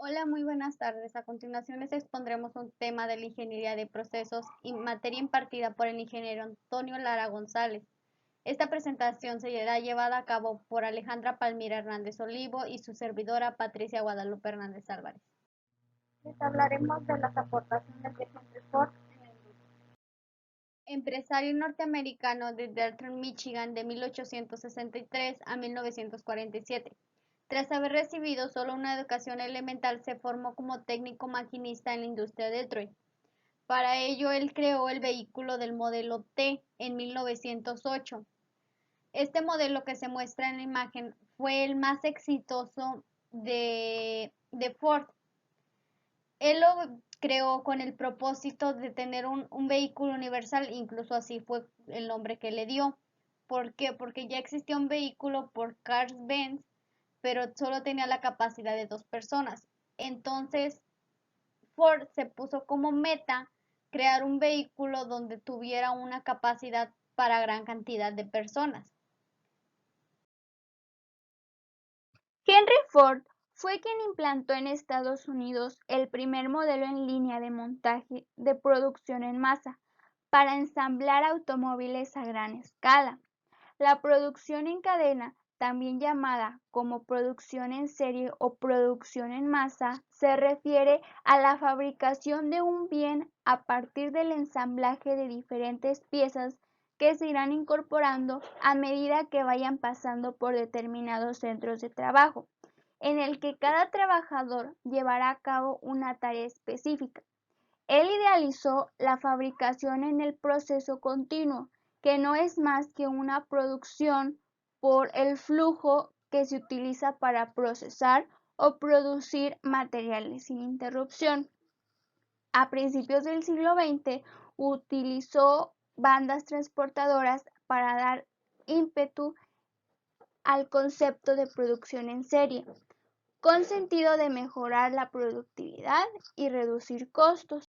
Hola, muy buenas tardes. A continuación les expondremos un tema de la ingeniería de procesos y materia impartida por el ingeniero Antonio Lara González. Esta presentación será llevada a cabo por Alejandra Palmira Hernández Olivo y su servidora Patricia Guadalupe Hernández Álvarez. Les hablaremos de las aportaciones de Henry Ford en la industria. Empresario norteamericano de Detroit, Michigan de 1863 a 1947. Tras haber recibido solo una educación elemental, se formó como técnico maquinista en la industria de Detroit. Para ello, él creó el vehículo del modelo T en 1908. Este modelo que se muestra en la imagen fue el más exitoso de Ford. Él lo creó con el propósito de tener un vehículo universal, incluso así fue el nombre que le dio. ¿Por qué? Porque ya existía un vehículo por Cars-Benz, pero solo tenía la capacidad de 2 personas. Entonces, Ford se puso como meta crear un vehículo donde tuviera una capacidad para gran cantidad de personas. Henry Ford fue quien implantó en Estados Unidos el primer modelo en línea de montaje de producción en masa para ensamblar automóviles a gran escala. La producción en cadena, también llamada como producción en serie o producción en masa, se refiere a la fabricación de un bien a partir del ensamblaje de diferentes piezas que se irán incorporando a medida que vayan pasando por determinados centros de trabajo, en el que cada trabajador llevará a cabo una tarea específica. Él idealizó la fabricación en el proceso continuo, que no es más que una producción por el flujo que se utiliza para procesar o producir materiales sin interrupción. A principios del siglo XX utilizó bandas transportadoras para dar ímpetu al concepto de producción en serie, con sentido de mejorar la productividad y reducir costos.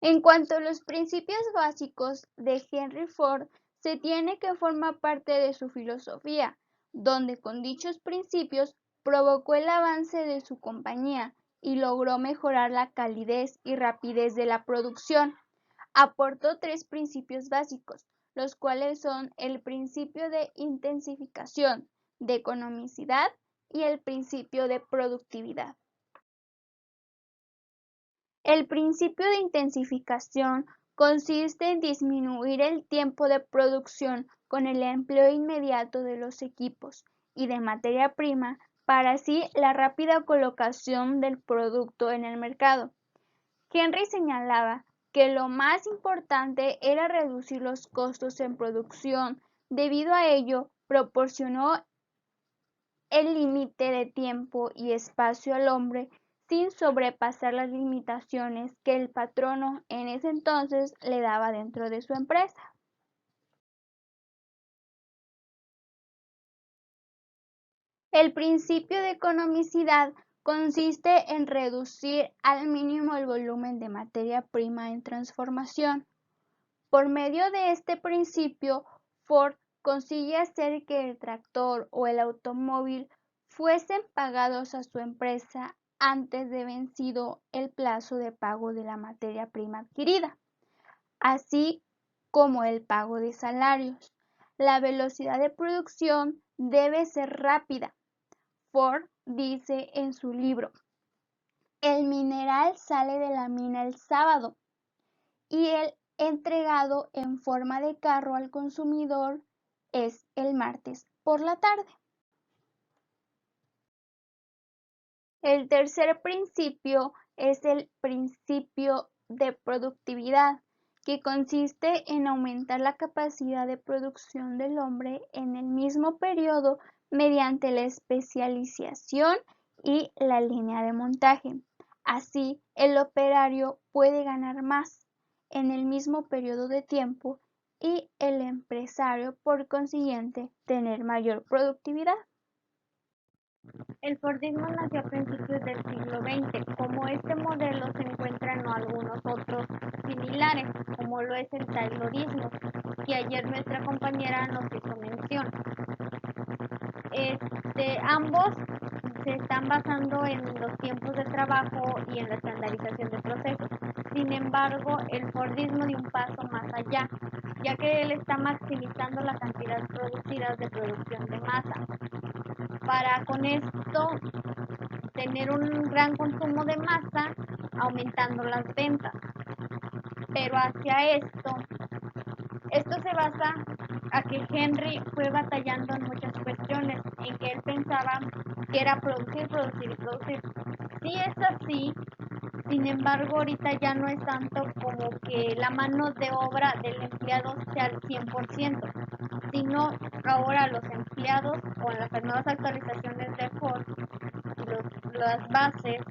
En cuanto a los principios básicos de Henry Ford, se tiene que formar parte de su filosofía, donde con dichos principios provocó el avance de su compañía y logró mejorar la calidez y rapidez de la producción. Aportó 3 principios básicos, los cuales son el principio de intensificación, de economicidad y el principio de productividad. El principio de intensificación consiste en disminuir el tiempo de producción con el empleo inmediato de los equipos y de materia prima para así la rápida colocación del producto en el mercado. Henry señalaba que lo más importante era reducir los costos en producción. Debido a ello, proporcionó el límite de tiempo y espacio al hombre sin sobrepasar las limitaciones que el patrono en ese entonces le daba dentro de su empresa. El principio de economicidad consiste en reducir al mínimo el volumen de materia prima en transformación. Por medio de este principio, Ford consigue hacer que el tractor o el automóvil fuesen pagados a su empresa antes de vencido el plazo de pago de la materia prima adquirida, así como el pago de salarios. La velocidad de producción debe ser rápida. Ford dice en su libro, el mineral sale de la mina el sábado y el entregado en forma de carro al consumidor es el martes por la tarde. El tercer principio es el principio de productividad, que consiste en aumentar la capacidad de producción del hombre en el mismo periodo mediante la especialización y la línea de montaje. Así, el operario puede ganar más en el mismo periodo de tiempo y el empresario, por consiguiente, tener mayor productividad. El Fordismo nació a principios del siglo XX. Como este modelo se encuentran algunos otros similares, como lo es el Taylorismo, que ayer nuestra compañera nos hizo mención. Ambos se están basando en los tiempos de trabajo y en la estandarización de procesos. Sin embargo, el Fordismo dio un paso más allá, ya que él está maximizando la cantidad producida de producción de masa, para con esto tener un gran consumo de masa, aumentando las ventas. Pero hacia esto se basa a que Henry fue batallando en muchas cuestiones, en que él pensaba que era producir, producir y producir. Sí es así, sin embargo ahorita ya no es tanto como que la mano de obra del empleado sea al 100%, sino ahora los empleados con las nuevas actualizaciones de Ford, las bases,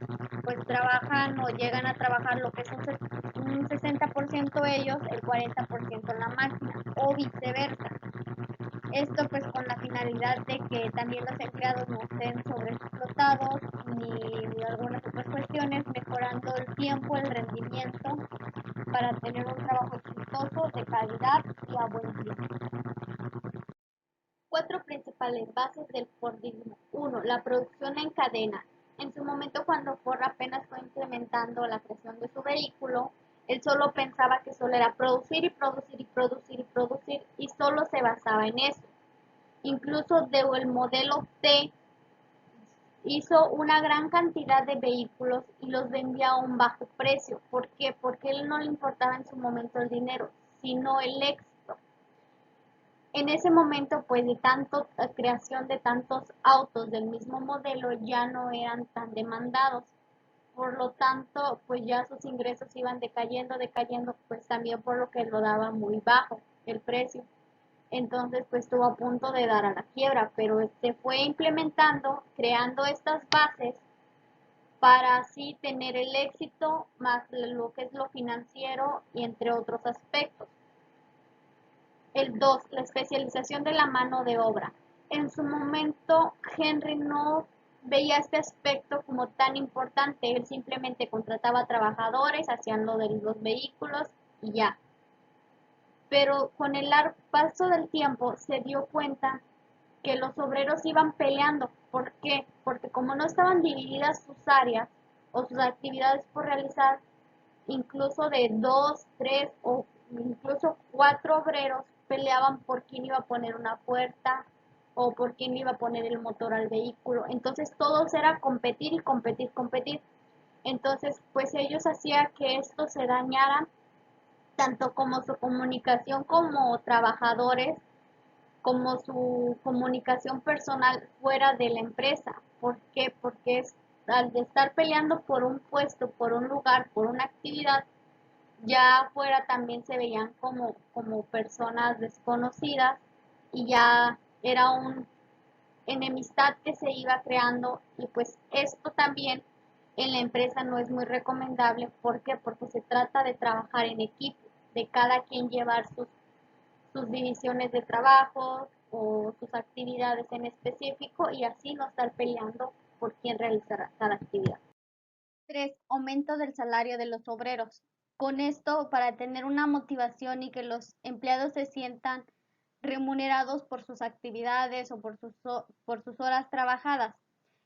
pues trabajan o llegan a trabajar lo que es un 60% ellos, el 40% en la máquina o viceversa. Esto pues con la finalidad de que también los empleados no estén sobreexplotados ni algunas otras cuestiones, mejorando el tiempo, el rendimiento para tener un trabajo exitoso, de calidad y a buen tiempo. Cuatro principales bases del Fordismo. 1. La producción en cadena. En su momento, cuando Ford apenas fue implementando la creación de su vehículo, él solo pensaba que solo era producir y producir y producir y producir y solo se basaba en eso. Incluso el modelo T hizo una gran cantidad de vehículos y los vendía a un bajo precio. ¿Por qué? Porque a él no le importaba en su momento el dinero, sino el éxito. En ese momento, pues de tanto creación de tantos autos del mismo modelo ya no eran tan demandados. Por lo tanto, pues ya sus ingresos iban decayendo, pues también por lo que lo daba muy bajo el precio. Entonces, pues estuvo a punto de dar a la quiebra, pero se fue implementando, creando estas bases para así tener el éxito más lo que es lo financiero y entre otros aspectos. El 2, la especialización de la mano de obra. En su momento, Henry no veía este aspecto como tan importante. Él simplemente contrataba trabajadores, hacían lo de los vehículos y ya. Pero con el paso del tiempo se dio cuenta que los obreros iban peleando. ¿Por qué? Porque como no estaban divididas sus áreas o sus actividades por realizar, incluso de 2, 3 o incluso 4 obreros peleaban por quién iba a poner una puerta o por quién iba a poner el motor al vehículo. Entonces todos era competir y competir, competir. Entonces pues ellos hacían que esto se dañara tanto como su comunicación como trabajadores, como su comunicación personal fuera de la empresa. ¿Por qué? Porque al de estar peleando por un puesto, por un lugar, por una actividad, ya afuera también se veían como personas desconocidas y ya era una enemistad que se iba creando y pues esto también en la empresa no es muy recomendable. ¿Por qué? Porque se trata de trabajar en equipo, de cada quien llevar sus divisiones de trabajo o sus actividades en específico y así no estar peleando por quién realizará cada actividad. 3. Aumento del salario de los obreros. Con esto, para tener una motivación y que los empleados se sientan remunerados por sus actividades o por sus horas trabajadas.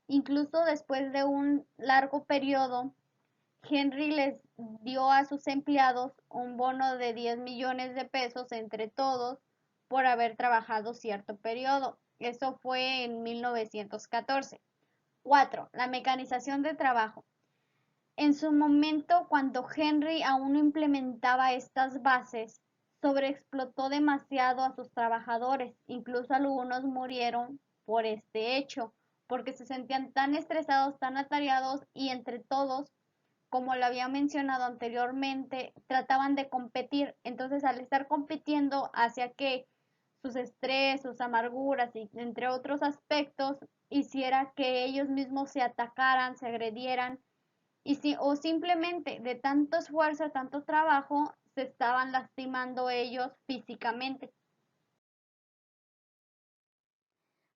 Incluso después de un largo periodo, Henry les dio a sus empleados un bono de 10 millones de pesos entre todos por haber trabajado cierto periodo. Eso fue en 1914. 4. La mecanización de trabajo. En su momento, cuando Henry aún no implementaba estas bases, sobreexplotó demasiado a sus trabajadores, incluso algunos murieron por este hecho, porque se sentían tan estresados, tan atareados y entre todos, como lo había mencionado anteriormente, trataban de competir. Entonces, al estar compitiendo, hacia que sus estrés, sus amarguras y entre otros aspectos hiciera que ellos mismos se atacaran, se agredieran o simplemente de tanto esfuerzo, tanto trabajo, se estaban lastimando ellos físicamente.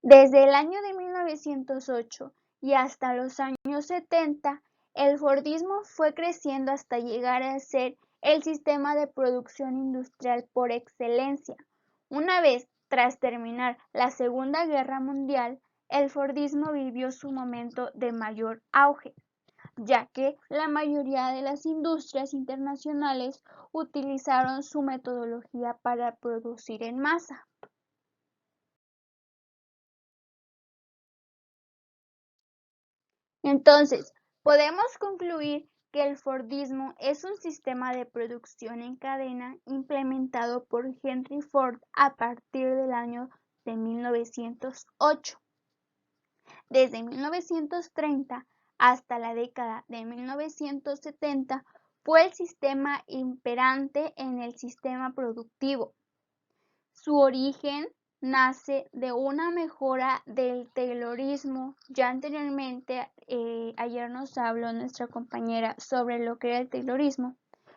Desde el año de 1908 y hasta los años 70, el Fordismo fue creciendo hasta llegar a ser el sistema de producción industrial por excelencia. Una vez tras terminar la Segunda Guerra Mundial, el Fordismo vivió su momento de mayor auge, ya que la mayoría de las industrias internacionales utilizaron su metodología para producir en masa. Entonces, podemos concluir que el Fordismo es un sistema de producción en cadena implementado por Henry Ford a partir del año de 1908. Desde 1930 hasta la década de 1970 fue el sistema imperante en el sistema productivo. Su origen nace de una mejora del Taylorismo. Ya anteriormente, ayer nos habló nuestra compañera sobre lo que era el Taylorismo.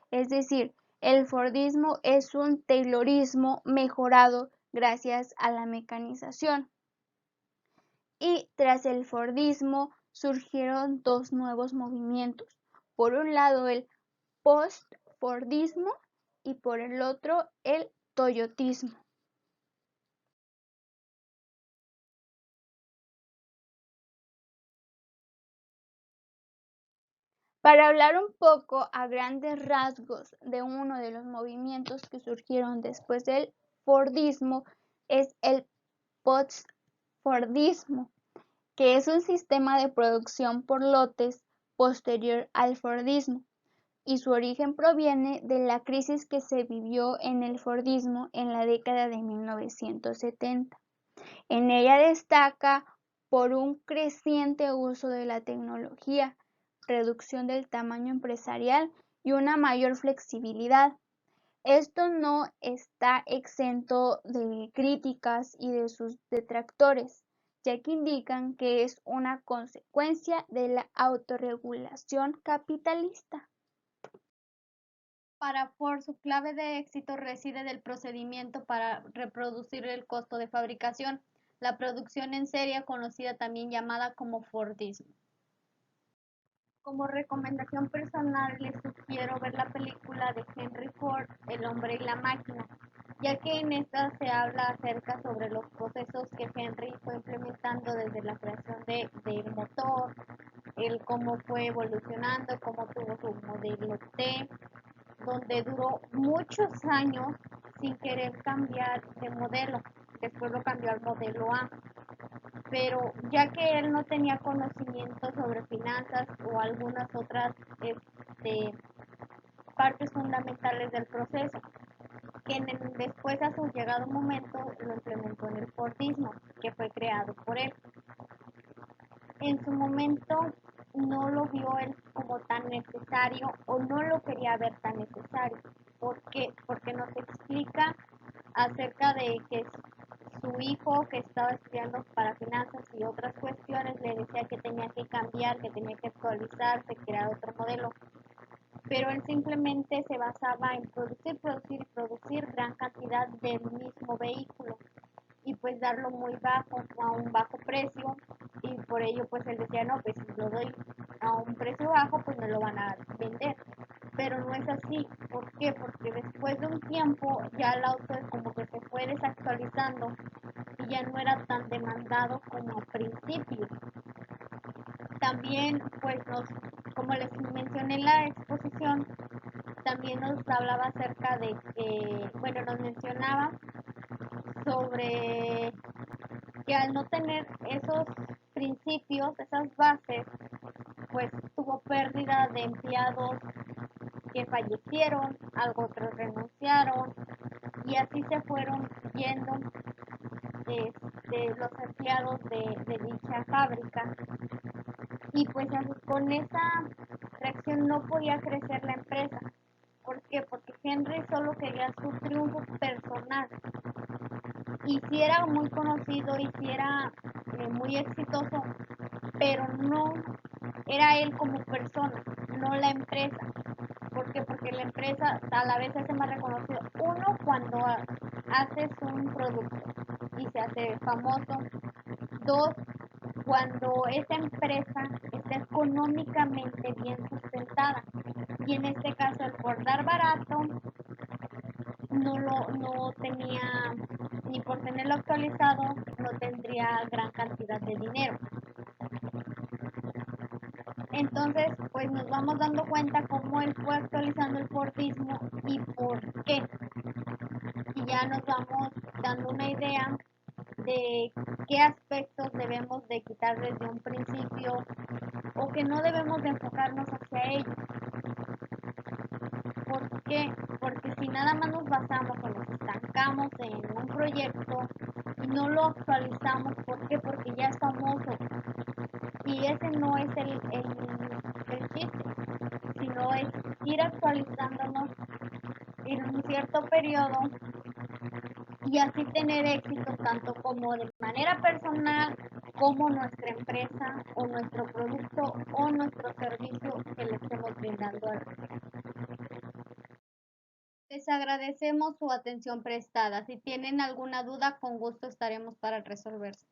Es decir, el Fordismo es un Taylorismo mejorado gracias a la mecanización. Y tras el Fordismo surgieron dos nuevos movimientos. Por un lado el post-Fordismo y por el otro el Toyotismo. Para hablar un poco a grandes rasgos de uno de los movimientos que surgieron después del Fordismo es el post-Fordismo, que es un sistema de producción por lotes posterior al Fordismo, y su origen proviene de la crisis que se vivió en el Fordismo en la década de 1970. En ella destaca por un creciente uso de la tecnología, reducción del tamaño empresarial y una mayor flexibilidad. Esto no está exento de críticas y de sus detractores, ya que indican que es una consecuencia de la autorregulación capitalista. Para Ford, su clave de éxito reside del procedimiento para reproducir el costo de fabricación, la producción en serie, conocida también llamada como Fordismo. Como recomendación personal, les sugiero ver la película de Henry Ford, El hombre y la máquina, ya que en esta se habla acerca sobre los procesos que Henry fue implementando desde la creación del motor, el cómo fue evolucionando, cómo tuvo su modelo T, donde duró muchos años sin querer cambiar de modelo. Después lo cambió al modelo A, pero ya que él no tenía conocimiento sobre finanzas o algunas otras este, partes fundamentales del proceso, que después a su llegado momento lo implementó en el Fordismo, que fue creado por él. En su momento no lo vio él como tan necesario o no lo quería ver tan necesario. ¿Por qué? Porque nos explica acerca de que su hijo que estaba estudiando para finanzas y otras cuestiones le decía que tenía que cambiar, que tenía que actualizarse, crear otro modelo. Pero él simplemente se basaba en producir, producir y producir gran cantidad del mismo vehículo y pues darlo muy bajo, a un bajo precio, y por ello pues él decía, no, pues si lo doy a un precio bajo pues me lo van a vender, pero no es así. ¿Por qué? Porque después de un tiempo ya el auto como que se fue desactualizando y ya no era tan demandado como al principio. También pues como les mencioné en la exposición, también nos hablaba acerca de que, bueno, nos mencionaba sobre que al no tener esos principios, esas bases, pues tuvo pérdida de empleados que fallecieron, algo otros renunciaron y así se fueron yendo los empleados de dicha fábrica. Y pues con esa reacción no podía crecer la empresa. ¿Por qué? Porque Henry solo quería su triunfo personal. Y sí era muy conocido y sí era muy exitoso, pero no era él como persona, no la empresa. ¿Por qué? Porque la empresa a la vez se hace más reconocido. Uno, cuando haces un producto y se hace famoso. Dos, cuando esa empresa está económicamente bien sustentada. Y en este caso, el por dar barato, no tenía, ni por tenerlo actualizado, no tendría gran cantidad de dinero. Entonces, pues nos vamos dando cuenta cómo él fue actualizando el Fordismo y por qué. Y ya nos vamos dando una idea de qué aspectos debemos de quitar desde un principio o que no debemos de enfocarnos hacia ellos. ¿Por qué? Porque si nada más nos basamos o nos estancamos en un proyecto y no lo actualizamos, ¿por qué? Porque ya es famoso. Y ese no es el chiste, sino es ir actualizándonos en un cierto periodo y así tener éxito tanto como de manera personal como nuestra empresa o nuestro producto o nuestro servicio que le estemos brindando al cliente. Les agradecemos su atención prestada. Si tienen alguna duda, con gusto estaremos para resolverse.